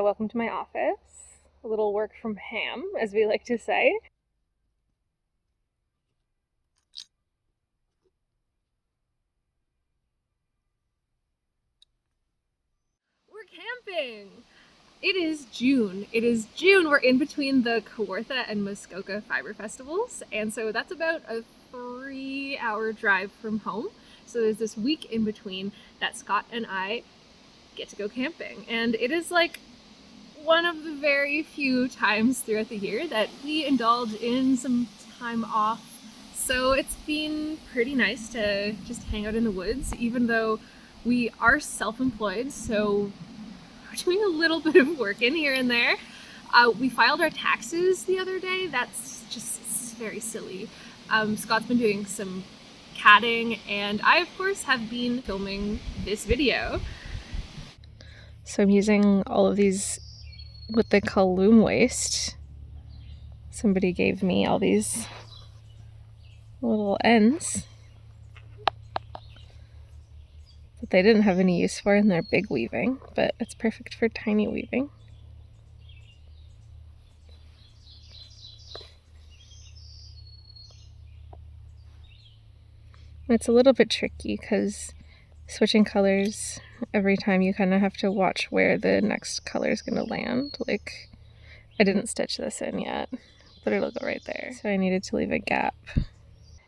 welcome to my office. A little work from ham, as we like to say. We're camping! It is June. It is June. We're in between the Kawartha and Muskoka Fiber Festivals, and so that's about a 3-hour drive from home. So there's this week in between that Scott and I get to go camping, and it is like one of the very few times throughout the year that we indulge in some time off. So it's been pretty nice to just hang out in the woods, even though we are self-employed, so we're doing a little bit of work in here and there. We filed our taxes the other day. That's just very silly. Scott's been doing some catting, and I, of course, have been filming this video. So I'm using all of these, what they call loom waste. Somebody gave me all these little ends that they didn't have any use for in their big weaving, but it's perfect for tiny weaving. It's a little bit tricky because switching colors every time, you kind of have to watch where the next color is going to land. Like, I didn't stitch this in yet, but it'll go right there. So I needed to leave a gap.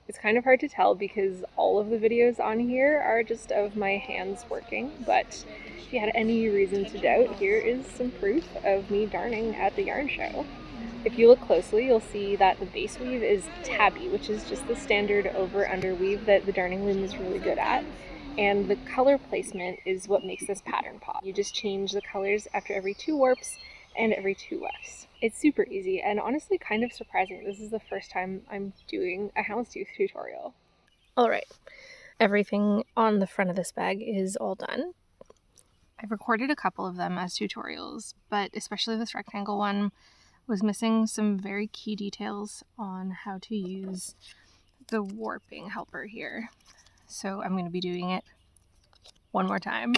It's kind of hard to tell because all of the videos on here are just of my hands working, but if you had any reason to doubt, here is some proof of me darning at the yarn show. If you look closely, you'll see that the base weave is tabby, which is just the standard over-under weave that the Darning Loom is really good at. And the color placement is what makes this pattern pop. You just change the colors after every 2 warps and every 2 wefts. It's super easy and honestly kind of surprising. This is the first time I'm doing a houndstooth tutorial. Alright, everything on the front of this bag is all done. I've recorded a couple of them as tutorials, but especially this rectangle one was missing some very key details on how to use the warping helper here. So I'm going to be doing it one more time.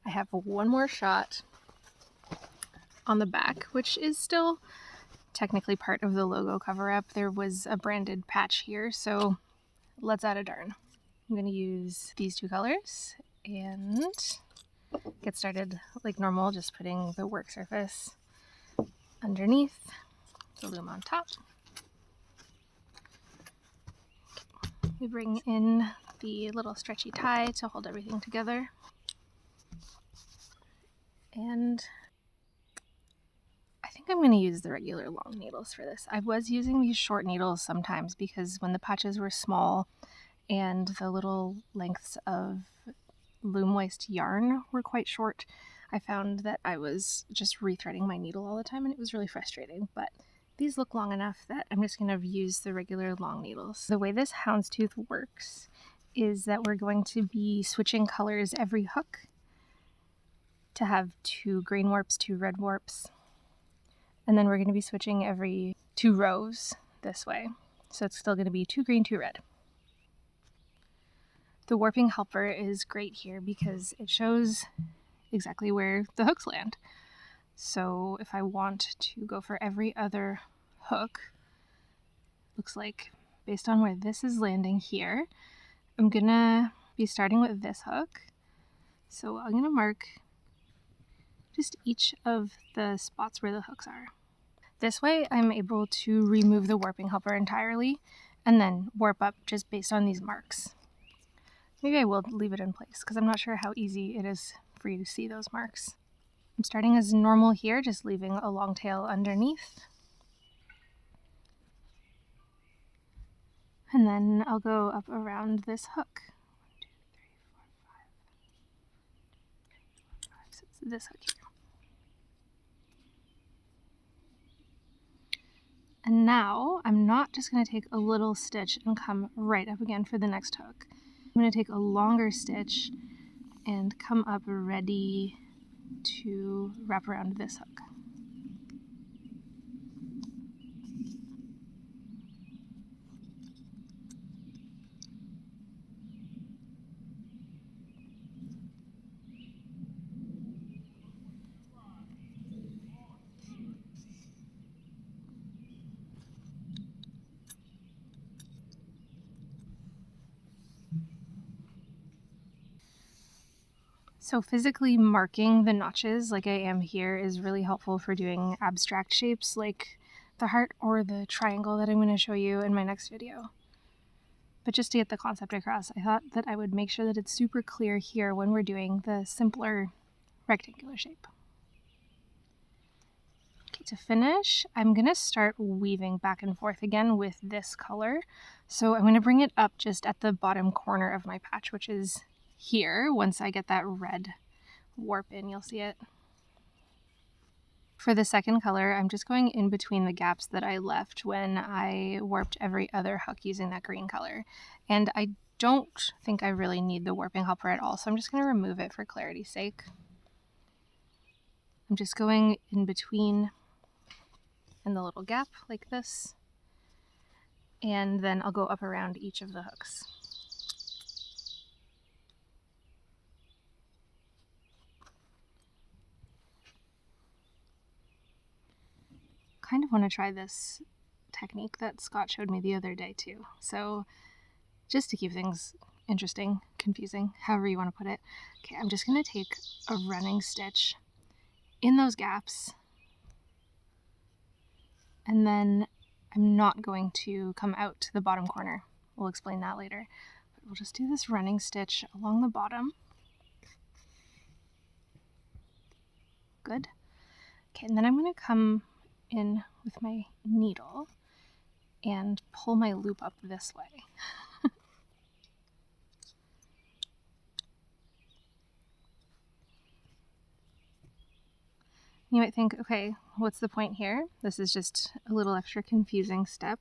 I have one more shot on the back, which is still technically part of the logo cover-up. There was a branded patch here, so let's add a darn. I'm going to use these 2 colors and get started like normal, just putting the work surface underneath, the loom on top. We bring in the little stretchy tie to hold everything together. And I think I'm going to use the regular long needles for this. I was using these short needles sometimes because when the patches were small and the little lengths of loom waste yarn were quite short, I found that I was just rethreading my needle all the time and it was really frustrating. But these look long enough that I'm just going to use the regular long needles. The way this houndstooth works is that we're going to be switching colors every hook to have 2 green warps, 2 red warps. And then we're going to be switching every 2 rows this way. So it's still going to be 2 green, 2 red. The warping helper is great here because it shows exactly where the hooks land. So if I want to go for every other hook, looks like based on where this is landing here, I'm going to be starting with this hook. So I'm going to mark just each of the spots where the hooks are. This way I'm able to remove the warping helper entirely and then warp up just based on these marks. Maybe I will leave it in place because I'm not sure how easy it is for you to see those marks. I'm starting as normal here, just leaving a long tail underneath. And then I'll go up around this hook. 1, 2, 3, 4, 5. So it's this hook here. And now I'm not just going to take a little stitch and come right up again for the next hook. I'm going to take a longer stitch and come up ready to wrap around this hook. So physically marking the notches like I am here is really helpful for doing abstract shapes like the heart or the triangle that I'm going to show you in my next video. But just to get the concept across, I thought that I would make sure that it's super clear here when we're doing the simpler rectangular shape. Okay, to finish, I'm going to start weaving back and forth again with this color. So I'm going to bring it up just at the bottom corner of my patch, which is here. Once I get that red warp in, you'll see it. For the second color, I'm just going in between the gaps that I left when I warped every other hook using that green color. And I don't think I really need the warping helper at all, so I'm just going to remove it for clarity's sake. I'm just going in between in the little gap like this, and then I'll go up around each of the hooks. Kind of want to try this technique that Scott showed me the other day too. So just to keep things interesting, confusing, however you want to put it. Okay, I'm just going to take a running stitch in those gaps, and then I'm not going to come out to the bottom corner. We'll explain that later. But we'll just do this running stitch along the bottom. Good. Okay, and then I'm going to come in with my needle and pull my loop up this way. You might think, okay, what's the point here? This is just a little extra confusing step.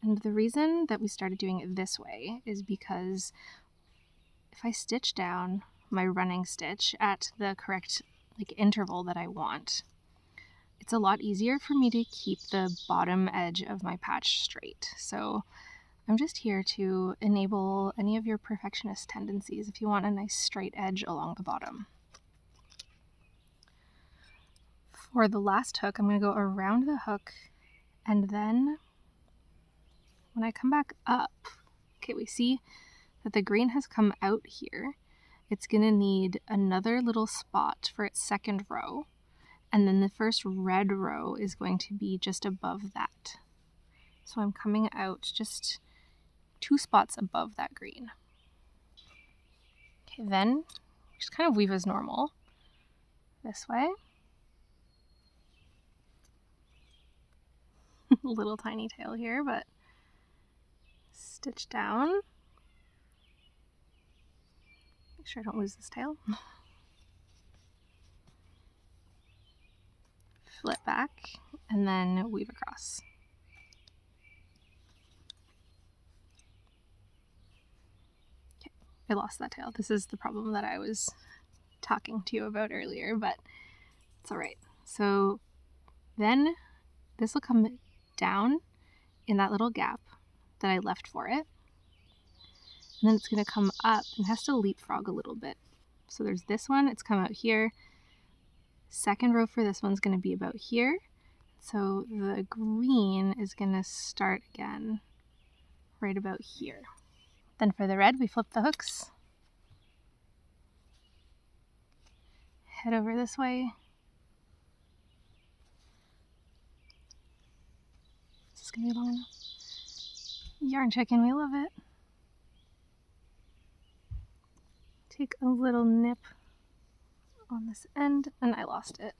And the reason that we started doing it this way is because if I stitch down my running stitch at the correct interval that I want, it's a lot easier for me to keep the bottom edge of my patch straight. So I'm just here to enable any of your perfectionist tendencies if you want a nice straight edge along the bottom. For the last hook, I'm going to go around the hook, and then when I come back up, okay, we see that the green has come out here. It's going to need another little spot for its second row, and then the first red row is going to be just above that. So I'm coming out just 2 spots above that green. Okay, then just kind of weave as normal this way. Little tiny tail here, but stitch down. Make sure I don't lose this tail. Flip back and then weave across. Okay, I lost that tail. This is the problem that I was talking to you about earlier, but it's all right. So then this will come down in that little gap that I left for it. And then it's going to come up and has to leapfrog a little bit. So there's this one, it's come out here. Second row for this one's going to be about here. So the green is going to start again right about here. Then for the red, we flip the hooks. Head over this way. Is this going to be long enough? Yarn chicken, we love it. Take a little nip on this end, and I lost it.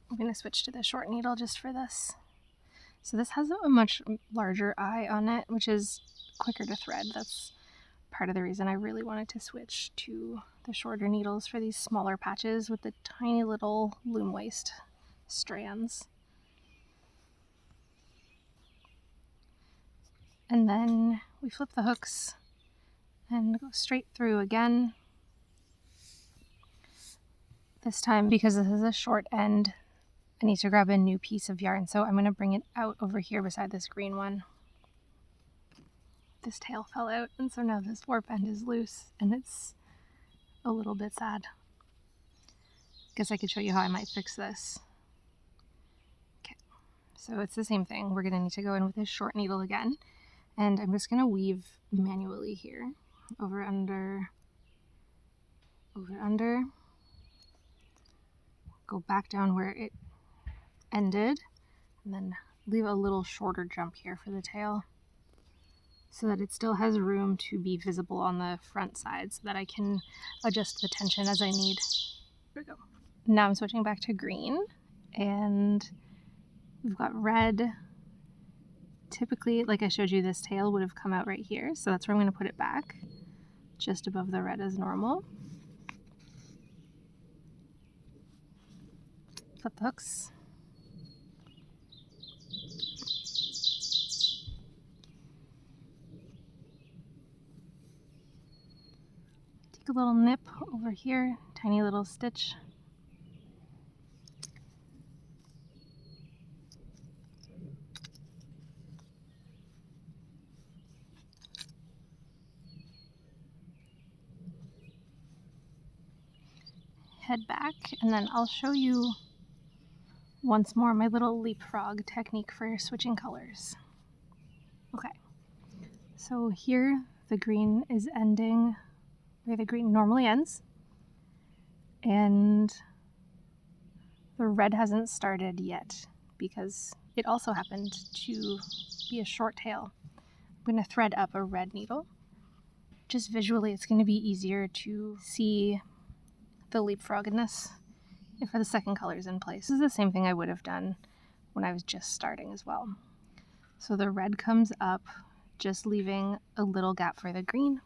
I'm going to switch to the short needle just for this. So this has a much larger eye on it, which is quicker to thread. That's part of the reason I really wanted to switch to the shorter needles for these smaller patches with the tiny little loom waist strands. And then we flip the hooks and go straight through again. This time, because this is a short end, I need to grab a new piece of yarn, so I'm going to bring it out over here beside this green one. This tail fell out, and so now this warp end is loose, and it's a little bit sad. Guess I could show you how I might fix this. Okay, so it's the same thing. We're going to need to go in with this short needle again, and I'm just going to weave manually here. over, under, over, under, go back down where it ended, and then leave a little shorter jump here for the tail so that it still has room to be visible on the front side so that I can adjust the tension as I need. There we go. Now I'm switching back to green, and we've got red. Typically, like I showed you, this tail would have come out right here, so that's where I'm going to put it back, just above the red as normal. Flip the hooks. Take a little nip over here, tiny little stitch. Head back, and then I'll show you once more my little leapfrog technique for switching colors. Okay, so here the green is ending where the green normally ends, and the red hasn't started yet because it also happened to be a short tail. I'm going to thread up a red needle. Just visually, it's going to be easier to see the leapfrog in this if the second color is in place. This is the same thing I would have done when I was just starting as well. So the red comes up, just leaving a little gap for the green.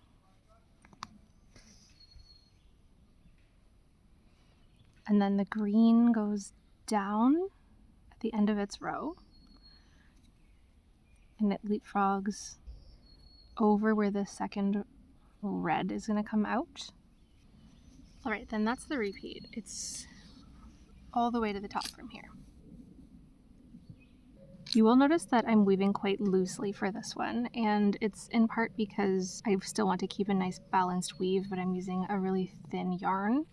And then the green goes down at the end of its row, and it leapfrogs over where the second red is going to come out. All right, then that's the repeat. It's all the way to the top from here. You will notice that I'm weaving quite loosely for this one, and it's in part because I still want to keep a nice balanced weave, but I'm using a really thin yarn,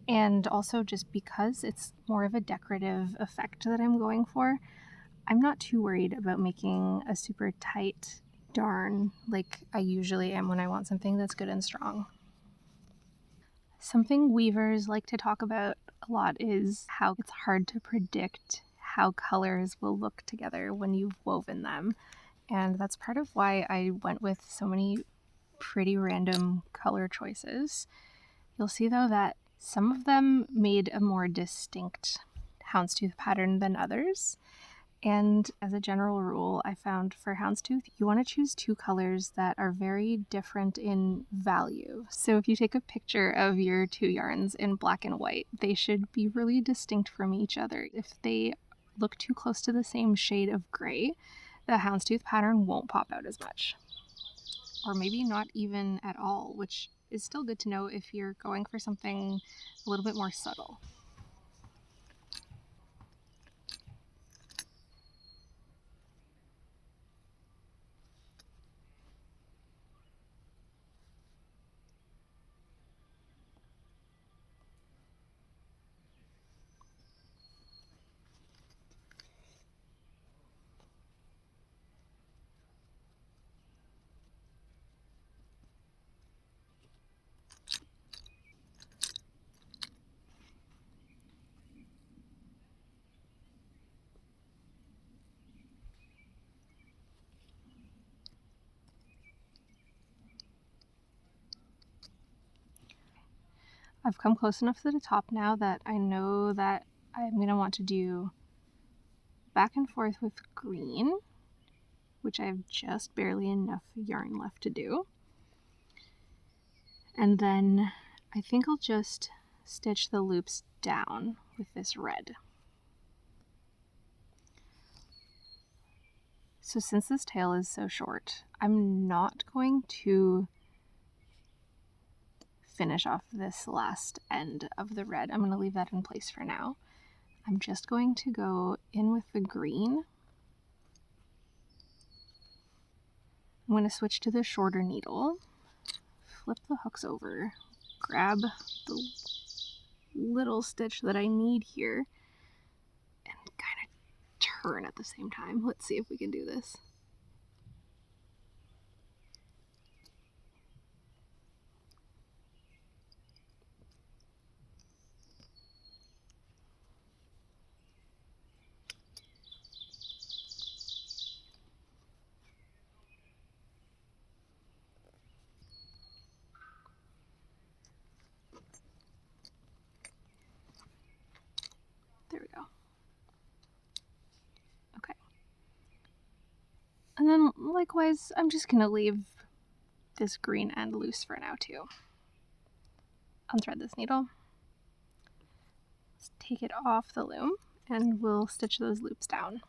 and also just because it's more of a decorative effect that I'm going for. I'm not too worried about making a super tight darn like I usually am when I want something that's good and strong. Something weavers like to talk about a lot is how it's hard to predict how colors will look together when you've woven them. And that's part of why I went with so many pretty random color choices. You'll see though that some of them made a more distinct houndstooth pattern than others. And as a general rule, I found for houndstooth, you want to choose two colors that are very different in value. So if you take a picture of your two yarns in black and white, they should be really distinct from each other. If they look too close to the same shade of gray, the houndstooth pattern won't pop out as much. Or maybe not even at all, which is still good to know if you're going for something a little bit more subtle. I've come close enough to the top now that I know that I'm going to want to do back and forth with green, which I have just barely enough yarn left to do. And then I think I'll just stitch the loops down with this red. So since this tail is so short, I'm not going to finish off this last end of the red. I'm going to leave that in place for now. I'm just going to go in with the green. I'm going to switch to the shorter needle, flip the hooks over, grab the little stitch that I need here, and kind of turn at the same time. Let's see if we can do this. And then likewise, I'm just gonna leave this green end loose for now too. Unthread this needle, let's take it off the loom, and we'll stitch those loops down.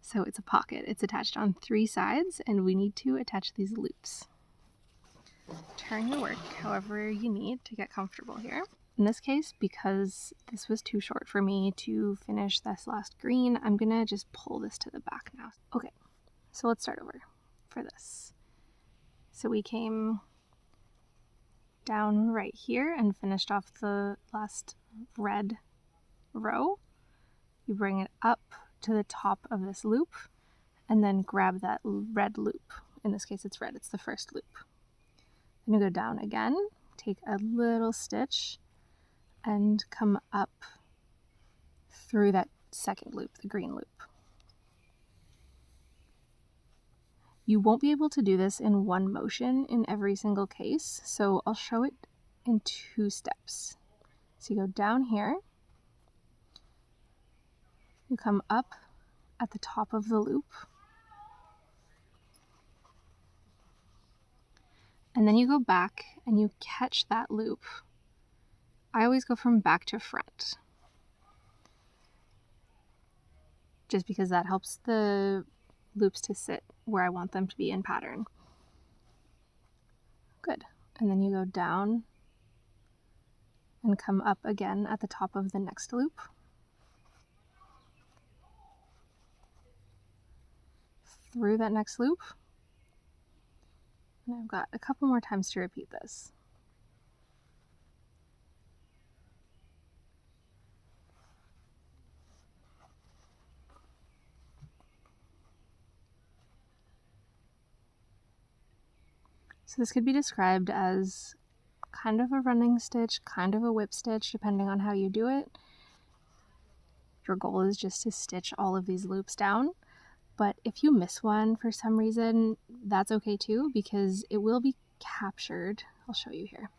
So it's a pocket. It's attached on 3 sides, and we need to attach these loops. Turn your work however you need to get comfortable here. In this case, because this was too short for me to finish this last green, I'm gonna just pull this to the back now. Okay, so let's start over for this. So we came down right here and finished off the last red row. You bring it up to the top of this loop and then grab that red loop. In this case, it's red, it's the first loop. Then you go down again, take a little stitch and come up through that second loop, the green loop. You won't be able to do this in one motion in every single case, so I'll show it in 2 steps. So you go down here, you come up at the top of the loop, and then you go back and you catch that loop. I always go from back to front, just because that helps the loops to sit where I want them to be in pattern. Good. And then you go down and come up again at the top of the next loop. Through that next loop. And I've got a couple more times to repeat this. So this could be described as kind of a running stitch, kind of a whip stitch, depending on how you do it. Your goal is just to stitch all of these loops down, but if you miss one for some reason, that's okay too, because it will be captured. I'll show you here.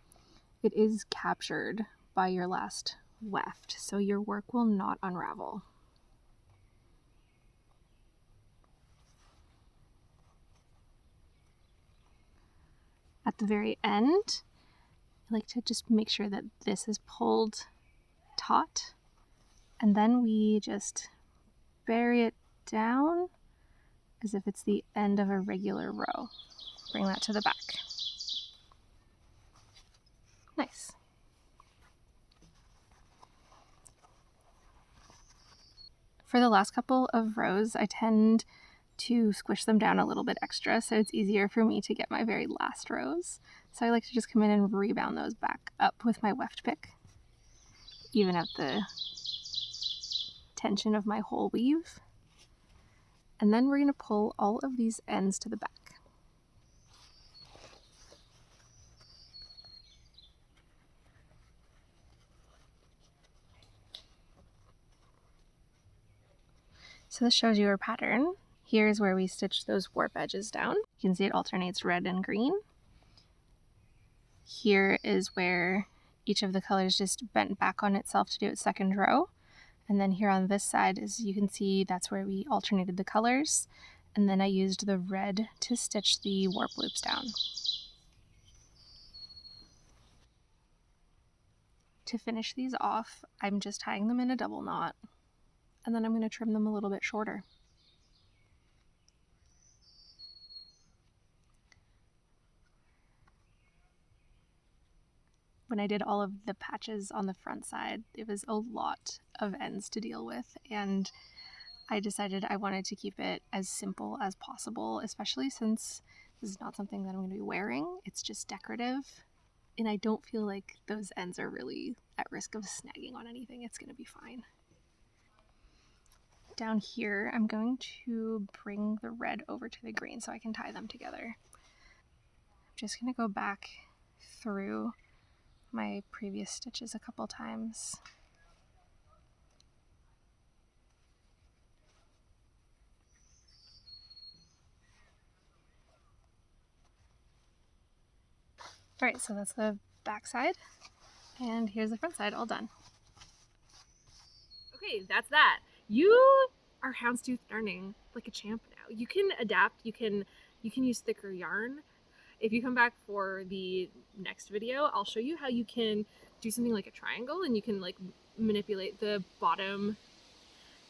It is captured by your last weft, so your work will not unravel. At the very end, I like to just make sure that this is pulled taut, and then we just bury it down as if it's the end of a regular row. Bring that to the back. Nice. For the last couple of rows, I tend to squish them down a little bit extra, so it's easier for me to get my very last rows. So I like to just come in and rebound those back up with my weft pick, even out the tension of my whole weave. And then we're going to pull all of these ends to the back. So this shows you our pattern. Here's where we stitched those warp edges down. You can see it alternates red and green. Here is where each of the colors just bent back on itself to do its second row. And then here on this side, as you can see, that's where we alternated the colors. And then I used the red to stitch the warp loops down. To finish these off, I'm just tying them in a double knot, and then I'm going to trim them a little bit shorter. When I did all of the patches on the front side, it was a lot of ends to deal with, and I decided I wanted to keep it as simple as possible, especially since this is not something that I'm going to be wearing. It's just decorative, and I don't feel like those ends are really at risk of snagging on anything. It's going to be fine. Down here, I'm going to bring the red over to the green so I can tie them together. I'm just going to go back through my previous stitches a couple times. Alright, so that's the back side, and here's the front side all done. Okay, that's that. You are houndstooth darning like a champ now. You can adapt. You can use thicker yarn. If you come back for the next video, I'll show you how you can do something like a triangle, and you can like manipulate the bottom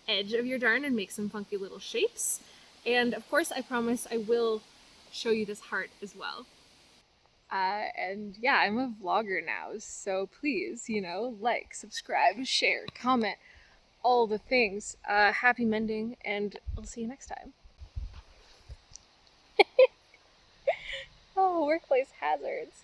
edge of your darn and make some funky little shapes. And of course, I promise I will show you this heart as well. And yeah, I'm a vlogger now, so please, like, subscribe, share, comment, all the things. Happy mending, and I'll see you next time. Oh, workplace hazards.